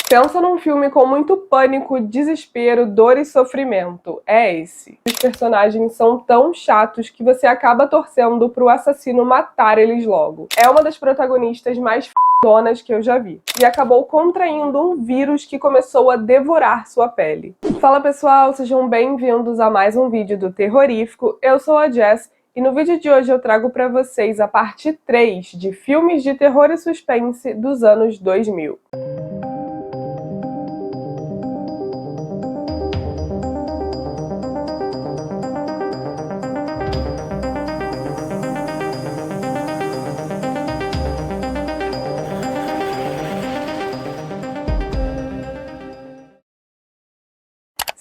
Pensa num filme com muito pânico, desespero, dor e sofrimento. É esse. Os personagens são tão chatos que você acaba torcendo pro assassino matar eles logo. É uma das protagonistas mais f***onas que eu já vi. E acabou contraindo um vírus que começou a devorar sua pele. Fala pessoal, sejam bem-vindos a mais um vídeo do Terrorífico. Eu sou a Jess. E no vídeo de hoje eu trago para vocês a parte 3 de filmes de terror e suspense dos anos 2000.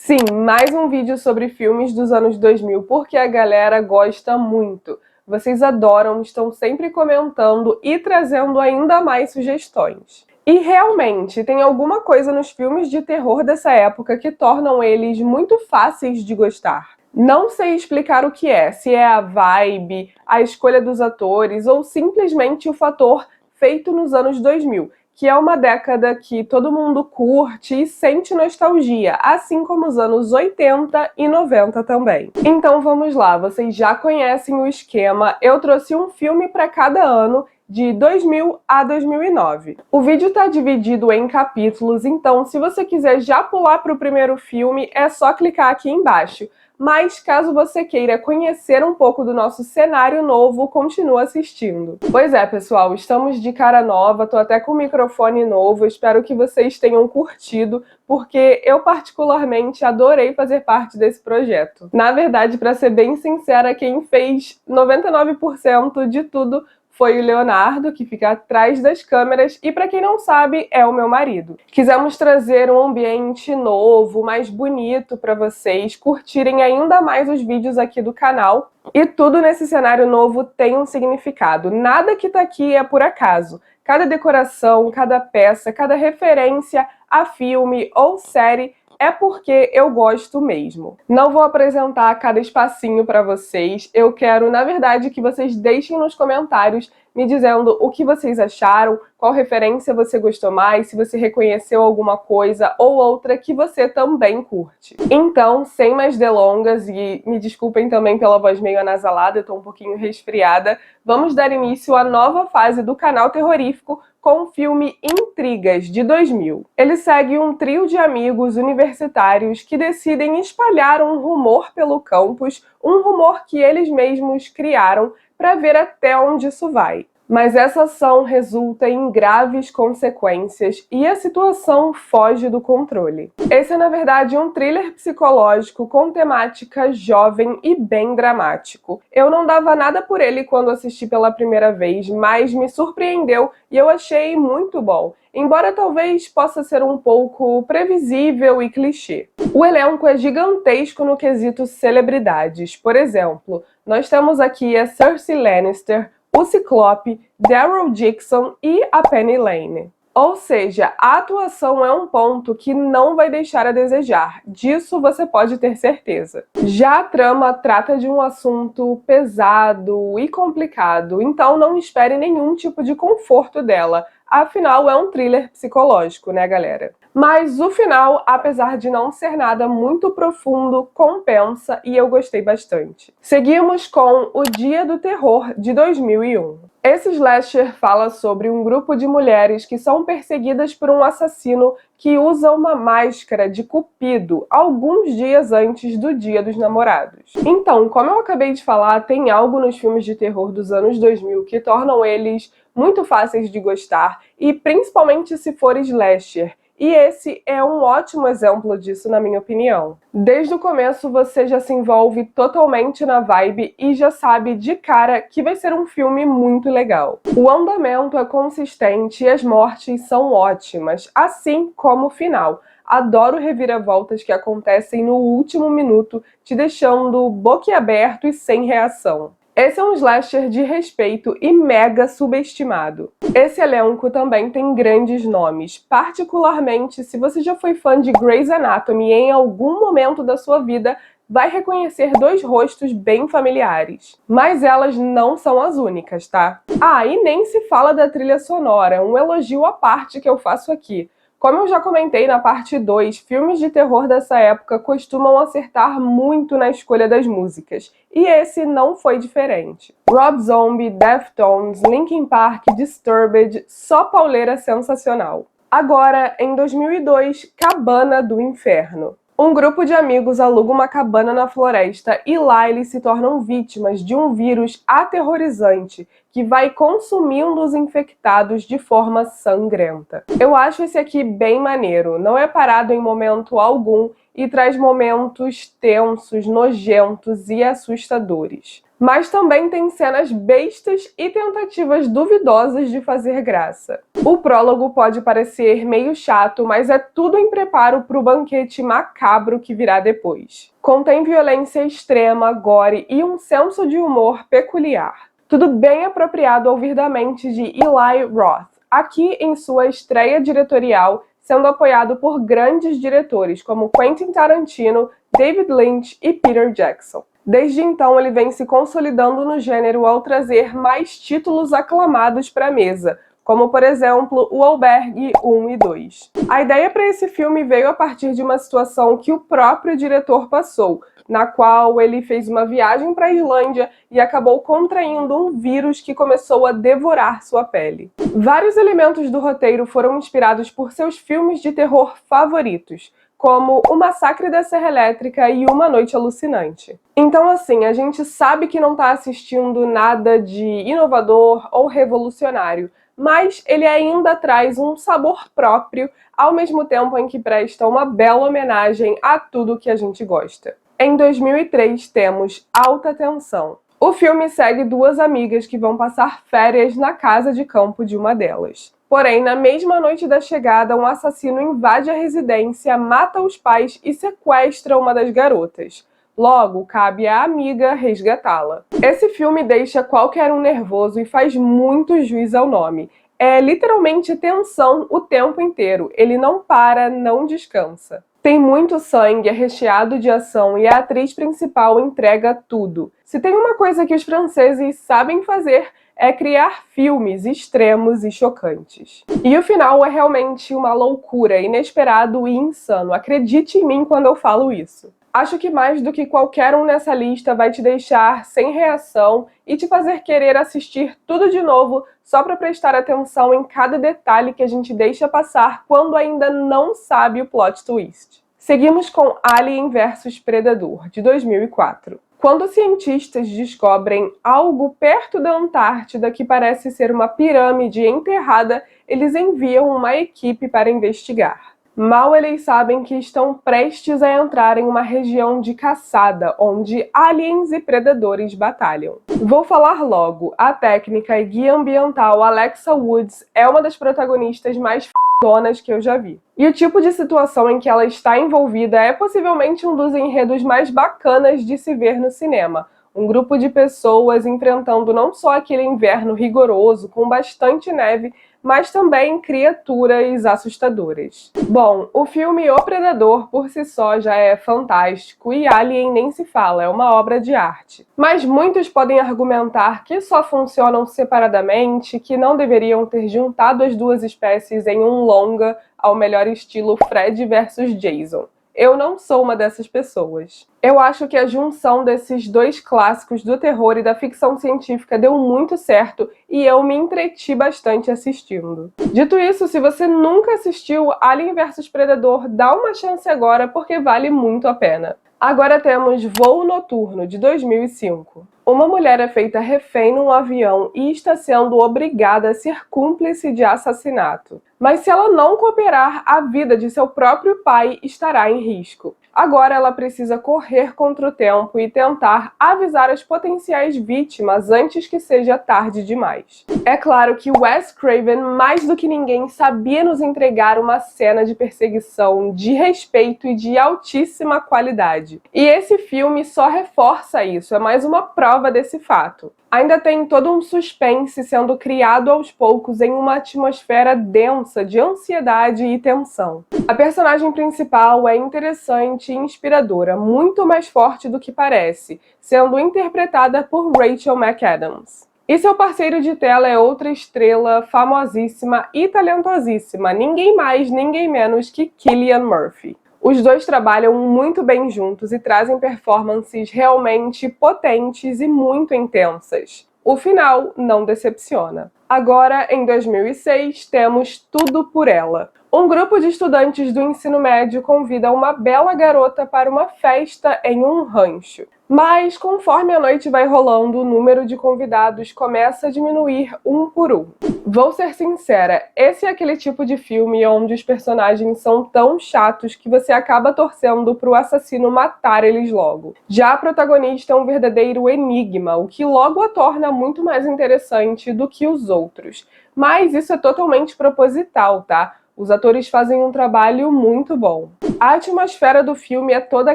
Sim, mais um vídeo sobre filmes dos anos 2000, porque a galera gosta muito. Vocês adoram, estão sempre comentando e trazendo ainda mais sugestões. E realmente, tem alguma coisa nos filmes de terror dessa época que tornam eles muito fáceis de gostar. Não sei explicar o que é, se é a vibe, a escolha dos atores ou simplesmente o fator feito nos anos 2000. Que é uma década que todo mundo curte e sente nostalgia, assim como os anos 80 e 90 também. Então vamos lá, vocês já conhecem o esquema, eu trouxe um filme para cada ano, de 2000 a 2009. O vídeo está dividido em capítulos, então se você quiser já pular para o primeiro filme, é só clicar aqui embaixo. Mas caso você queira conhecer um pouco do nosso cenário novo, continua assistindo. Pois é, pessoal, estamos de cara nova, tô até com um microfone novo, espero que vocês tenham curtido, porque eu particularmente adorei fazer parte desse projeto. Na verdade, para ser bem sincera, quem fez 99% de tudo foi o Leonardo, que fica atrás das câmeras, e para quem não sabe, é o meu marido. Quisemos trazer um ambiente novo, mais bonito para vocês curtirem ainda mais os vídeos aqui do canal. E tudo nesse cenário novo tem um significado. Nada que tá aqui é por acaso. Cada decoração, cada peça, cada referência a filme ou série é porque eu gosto mesmo. Não vou apresentar cada espacinho para vocês, eu quero, na verdade, que vocês deixem nos comentários me dizendo o que vocês acharam, qual referência você gostou mais, se você reconheceu alguma coisa ou outra que você também curte. Então, sem mais delongas, e me desculpem também pela voz meio anasalada, eu tô um pouquinho resfriada, vamos dar início à nova fase do canal Terrorífico com o filme Intrigas, de 2000. Ele segue um trio de amigos universitários que decidem espalhar um rumor pelo campus, um rumor que eles mesmos criaram para ver até onde isso vai. Mas essa ação resulta em graves consequências e a situação foge do controle. Esse é, na verdade, um thriller psicológico com temática jovem e bem dramático. Eu não dava nada por ele quando assisti pela primeira vez, mas me surpreendeu e eu achei muito bom, embora talvez possa ser um pouco previsível e clichê. O elenco é gigantesco no quesito celebridades. Por exemplo, nós temos aqui a Cersei Lannister, o Ciclope, Daryl Dixon e a Penny Lane. Ou seja, a atuação é um ponto que não vai deixar a desejar, disso você pode ter certeza. Já a trama trata de um assunto pesado e complicado, então não espere nenhum tipo de conforto dela, afinal é um thriller psicológico, né, galera? Mas o final, apesar de não ser nada muito profundo, compensa e eu gostei bastante. Seguimos com O Dia do Terror, de 2001. Esse slasher fala sobre um grupo de mulheres que são perseguidas por um assassino que usa uma máscara de cupido alguns dias antes do Dia dos Namorados. Então, como eu acabei de falar, tem algo nos filmes de terror dos anos 2000 que tornam eles muito fáceis de gostar, e principalmente se for slasher. E esse é um ótimo exemplo disso, na minha opinião. Desde o começo você já se envolve totalmente na vibe e já sabe de cara que vai ser um filme muito legal. O andamento é consistente e as mortes são ótimas, assim como o final. Adoro reviravoltas que acontecem no último minuto, te deixando boquiaberto e sem reação. Esse é um slasher de respeito e mega subestimado. Esse elenco também tem grandes nomes, particularmente se você já foi fã de Grey's Anatomy e em algum momento da sua vida vai reconhecer dois rostos bem familiares. Mas elas não são as únicas, tá? Ah, e nem se fala da trilha sonora, um elogio à parte que eu faço aqui. Como eu já comentei na parte 2, filmes de terror dessa época costumam acertar muito na escolha das músicas, e esse não foi diferente. Rob Zombie, Deftones, Linkin Park, Disturbed, só pauleira sensacional. Agora, em 2002, Cabana do Inferno. Um grupo de amigos aluga uma cabana na floresta e lá eles se tornam vítimas de um vírus aterrorizante que vai consumindo os infectados de forma sangrenta. Eu acho esse aqui bem maneiro, não é parado em momento algum e traz momentos tensos, nojentos e assustadores. Mas também tem cenas bestas e tentativas duvidosas de fazer graça. O prólogo pode parecer meio chato, mas é tudo em preparo para o banquete macabro que virá depois. Contém violência extrema, gore e um senso de humor peculiar. Tudo bem apropriado ao vir da mente de Eli Roth, aqui em sua estreia diretorial, sendo apoiado por grandes diretores como Quentin Tarantino, David Lynch e Peter Jackson. Desde então, ele vem se consolidando no gênero ao trazer mais títulos aclamados para a mesa, como, por exemplo, O Albergue 1 e 2. A ideia para esse filme veio a partir de uma situação que o próprio diretor passou, na qual ele fez uma viagem para a Islândia e acabou contraindo um vírus que começou a devorar sua pele. Vários elementos do roteiro foram inspirados por seus filmes de terror favoritos, como O Massacre da Serra Elétrica e Uma Noite Alucinante. Então, assim, a gente sabe que não está assistindo nada de inovador ou revolucionário, mas ele ainda traz um sabor próprio, ao mesmo tempo em que presta uma bela homenagem a tudo que a gente gosta. Em 2003 temos Alta Tensão. O filme segue duas amigas que vão passar férias na casa de campo de uma delas. Porém, na mesma noite da chegada, um assassino invade a residência, mata os pais e sequestra uma das garotas. Logo, cabe à amiga resgatá-la. Esse filme deixa qualquer um nervoso e faz muito jus ao nome. É literalmente tensão o tempo inteiro. Ele não para, não descansa. Tem muito sangue, é recheado de ação e a atriz principal entrega tudo. Se tem uma coisa que os franceses sabem fazer, é criar filmes extremos e chocantes. E o final é realmente uma loucura, inesperado e insano. Acredite em mim quando eu falo isso. Acho que mais do que qualquer um nessa lista vai te deixar sem reação e te fazer querer assistir tudo de novo só para prestar atenção em cada detalhe que a gente deixa passar quando ainda não sabe o plot twist. Seguimos com Alien vs Predador, de 2004. Quando cientistas descobrem algo perto da Antártida que parece ser uma pirâmide enterrada, eles enviam uma equipe para investigar. Mal eles sabem que estão prestes a entrar em uma região de caçada, onde aliens e predadores batalham. Vou falar logo, a técnica e guia ambiental Alexa Woods é uma das protagonistas mais f***onas que eu já vi. E o tipo de situação em que ela está envolvida é possivelmente um dos enredos mais bacanas de se ver no cinema. Um grupo de pessoas enfrentando não só aquele inverno rigoroso, com bastante neve, mas também criaturas assustadoras. Bom, o filme O Predador por si só já é fantástico e Alien nem se fala, é uma obra de arte. Mas muitos podem argumentar que só funcionam separadamente, que não deveriam ter juntado as duas espécies em um longa ao melhor estilo Fred versus Jason. Eu não sou uma dessas pessoas. Eu acho que a junção desses dois clássicos do terror e da ficção científica deu muito certo e eu me entreti bastante assistindo. Dito isso, se você nunca assistiu Alien vs Predador, dá uma chance agora porque vale muito a pena. Agora temos Voo Noturno, de 2005. Uma mulher é feita refém num avião e está sendo obrigada a ser cúmplice de assassinato. Mas se ela não cooperar, a vida de seu próprio pai estará em risco. Agora ela precisa correr contra o tempo e tentar avisar as potenciais vítimas antes que seja tarde demais. É claro que Wes Craven, mais do que ninguém, sabia nos entregar uma cena de perseguição de respeito e de altíssima qualidade. E esse filme só reforça isso, é mais uma prova desse fato. Ainda tem todo um suspense sendo criado aos poucos em uma atmosfera densa de ansiedade e tensão. A personagem principal é interessante e inspiradora, muito mais forte do que parece, sendo interpretada por Rachel McAdams. E seu parceiro de tela é outra estrela famosíssima e talentosíssima, ninguém mais, ninguém menos que Cillian Murphy. Os dois trabalham muito bem juntos e trazem performances realmente potentes e muito intensas. O final não decepciona. Agora, em 2006, temos Tudo por Ela. Um grupo de estudantes do ensino médio convida uma bela garota para uma festa em um rancho. Mas, conforme a noite vai rolando, o número de convidados começa a diminuir um por um. Vou ser sincera, esse é aquele tipo de filme onde os personagens são tão chatos que você acaba torcendo pro assassino matar eles logo. Já a protagonista é um verdadeiro enigma, o que logo a torna muito mais interessante do que os outros. Mas isso é totalmente proposital, tá? Os atores fazem um trabalho muito bom. A atmosfera do filme é toda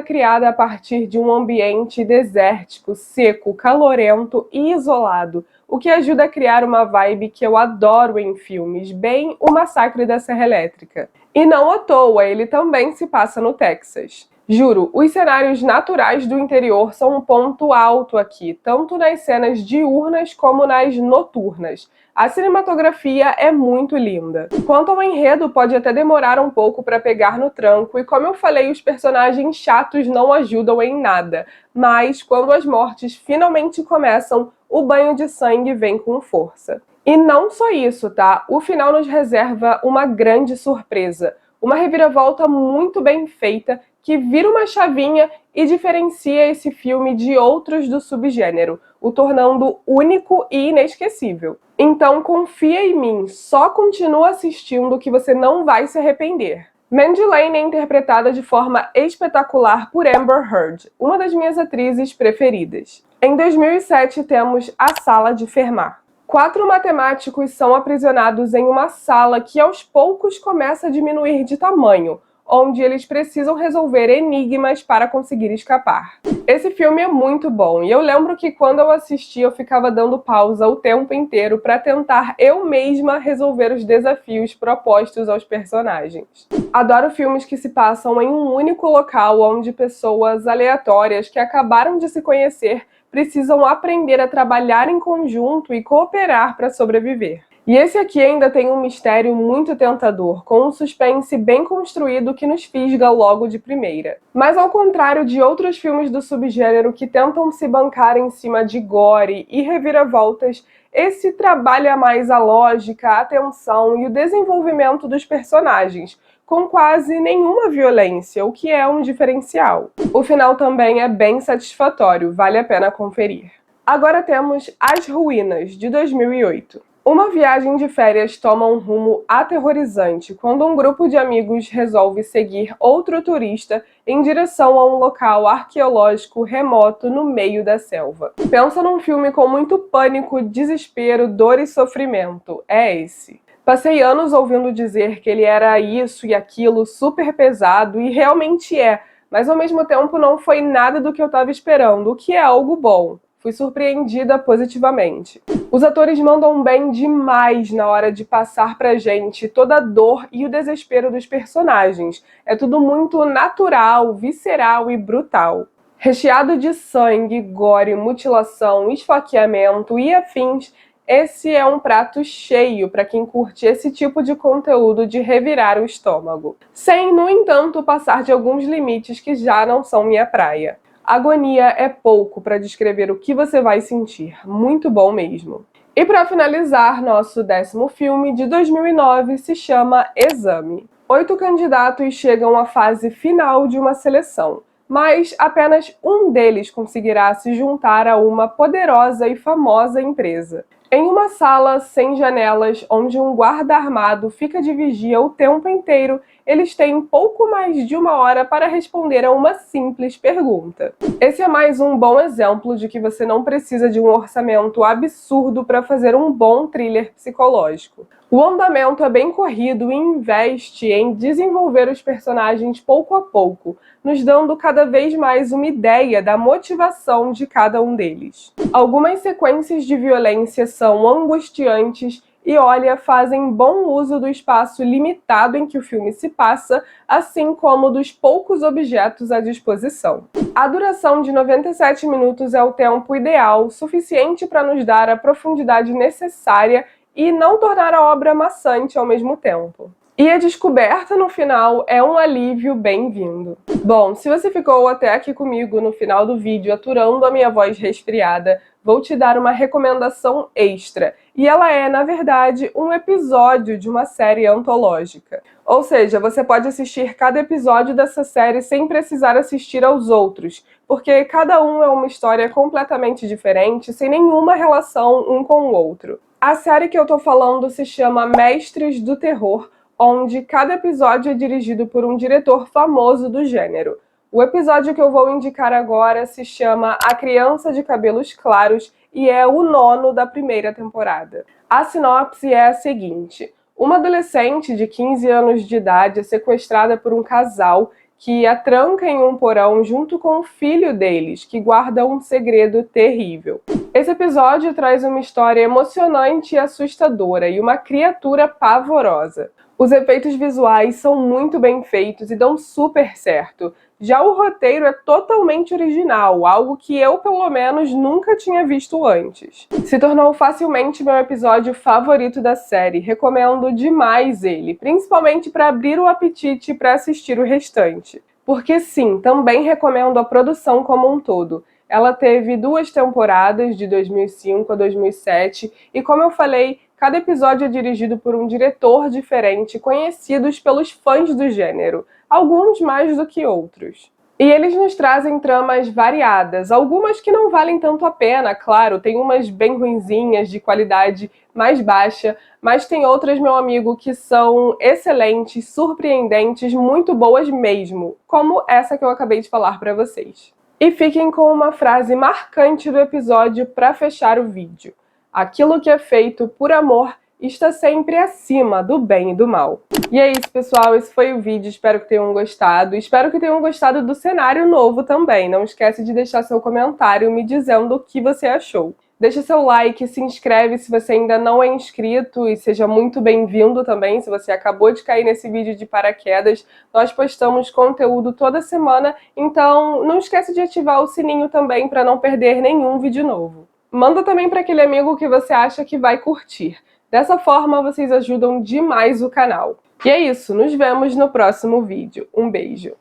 criada a partir de um ambiente desértico, seco, calorento e isolado, o que ajuda a criar uma vibe que eu adoro em filmes, bem O Massacre da Serra Elétrica. E não à toa, ele também se passa no Texas. Juro, os cenários naturais do interior são um ponto alto aqui, tanto nas cenas diurnas como nas noturnas. A cinematografia é muito linda. Quanto ao enredo, pode até demorar um pouco para pegar no tranco, e como eu falei, os personagens chatos não ajudam em nada. Mas, quando as mortes finalmente começam, o banho de sangue vem com força. E não só isso, tá? O final nos reserva uma grande surpresa. Uma reviravolta muito bem feita que vira uma chavinha e diferencia esse filme de outros do subgênero, o tornando único e inesquecível. Então confia em mim, só continua assistindo que você não vai se arrepender. Mandy Lane é interpretada de forma espetacular por Amber Heard, uma das minhas atrizes preferidas. Em 2007 temos A Sala de Fermat. 4 matemáticos são aprisionados em uma sala que aos poucos começa a diminuir de tamanho, onde eles precisam resolver enigmas para conseguir escapar. Esse filme é muito bom, e eu lembro que quando eu assisti eu ficava dando pausa o tempo inteiro para tentar eu mesma resolver os desafios propostos aos personagens. Adoro filmes que se passam em um único local, onde pessoas aleatórias que acabaram de se conhecer precisam aprender a trabalhar em conjunto e cooperar para sobreviver. E esse aqui ainda tem um mistério muito tentador, com um suspense bem construído que nos fisga logo de primeira. Mas ao contrário de outros filmes do subgênero que tentam se bancar em cima de gore e reviravoltas, esse trabalha mais a lógica, a tensão e o desenvolvimento dos personagens, com quase nenhuma violência, o que é um diferencial. O final também é bem satisfatório, vale a pena conferir. Agora temos As Ruínas, de 2008. Uma viagem de férias toma um rumo aterrorizante quando um grupo de amigos resolve seguir outro turista em direção a um local arqueológico remoto no meio da selva. Pensa num filme com muito pânico, desespero, dor e sofrimento. É esse. Passei anos ouvindo dizer que ele era isso e aquilo, super pesado, e realmente é, mas ao mesmo tempo não foi nada do que eu estava esperando, o que é algo bom. Fui surpreendida positivamente. Os atores mandam bem demais na hora de passar pra gente toda a dor e o desespero dos personagens. É tudo muito natural, visceral e brutal. Recheado de sangue, gore, mutilação, esfaqueamento e afins, esse é um prato cheio para quem curte esse tipo de conteúdo de revirar o estômago. Sem, no entanto, passar de alguns limites que já não são minha praia. Agonia é pouco para descrever o que você vai sentir, muito bom mesmo. E para finalizar, nosso 10º filme, de 2009, se chama Exame. 8 candidatos chegam à fase final de uma seleção, mas apenas um deles conseguirá se juntar a uma poderosa e famosa empresa. Em uma sala sem janelas, onde um guarda armado fica de vigia o tempo inteiro, eles têm pouco mais de 1 hora para responder a uma simples pergunta. Esse é mais um bom exemplo de que você não precisa de um orçamento absurdo para fazer um bom thriller psicológico. O andamento é bem corrido e investe em desenvolver os personagens pouco a pouco, nos dando cada vez mais uma ideia da motivação de cada um deles. Algumas sequências de violência são angustiantes e, olha, fazem bom uso do espaço limitado em que o filme se passa, assim como dos poucos objetos à disposição. A duração de 97 minutos é o tempo ideal, suficiente para nos dar a profundidade necessária e não tornar a obra maçante ao mesmo tempo. E a descoberta no final é um alívio bem-vindo. Bom, se você ficou até aqui comigo no final do vídeo aturando a minha voz resfriada, vou te dar uma recomendação extra. E ela é, na verdade, um episódio de uma série antológica. Ou seja, você pode assistir cada episódio dessa série sem precisar assistir aos outros, porque cada um é uma história completamente diferente, sem nenhuma relação um com o outro. A série que eu tô falando se chama Mestres do Terror, onde cada episódio é dirigido por um diretor famoso do gênero. O episódio que eu vou indicar agora se chama A Criança de Cabelos Claros e é o 9º da primeira temporada. A sinopse é a seguinte: uma adolescente de 15 anos de idade é sequestrada por um casal que a tranca em um porão junto com o filho deles, que guarda um segredo terrível. Esse episódio traz uma história emocionante e assustadora e uma criatura pavorosa. Os efeitos visuais são muito bem feitos e dão super certo. Já o roteiro é totalmente original, algo que eu, pelo menos, nunca tinha visto antes. Se tornou facilmente meu episódio favorito da série, recomendo demais ele, principalmente para abrir o apetite para assistir o restante. Porque sim, também recomendo a produção como um todo. Ela teve 2 temporadas, de 2005 a 2007, e como eu falei, cada episódio é dirigido por um diretor diferente, conhecidos pelos fãs do gênero, alguns mais do que outros. E eles nos trazem tramas variadas, algumas que não valem tanto a pena, claro, tem umas bem ruinzinhas, de qualidade mais baixa, mas tem outras, meu amigo, que são excelentes, surpreendentes, muito boas mesmo, como essa que eu acabei de falar para vocês. E fiquem com uma frase marcante do episódio para fechar o vídeo. Aquilo que é feito por amor está sempre acima do bem e do mal. E é isso, pessoal. Esse foi o vídeo. Espero que tenham gostado. Espero que tenham gostado do cenário novo também. Não esquece de deixar seu comentário me dizendo o que você achou. Deixa seu like, se inscreve se você ainda não é inscrito e seja muito bem-vindo também se você acabou de cair nesse vídeo de paraquedas. Nós postamos conteúdo toda semana, então não esquece de ativar o sininho também para não perder nenhum vídeo novo. Manda também para aquele amigo que você acha que vai curtir. Dessa forma, vocês ajudam demais o canal. E é isso, nos vemos no próximo vídeo. Um beijo!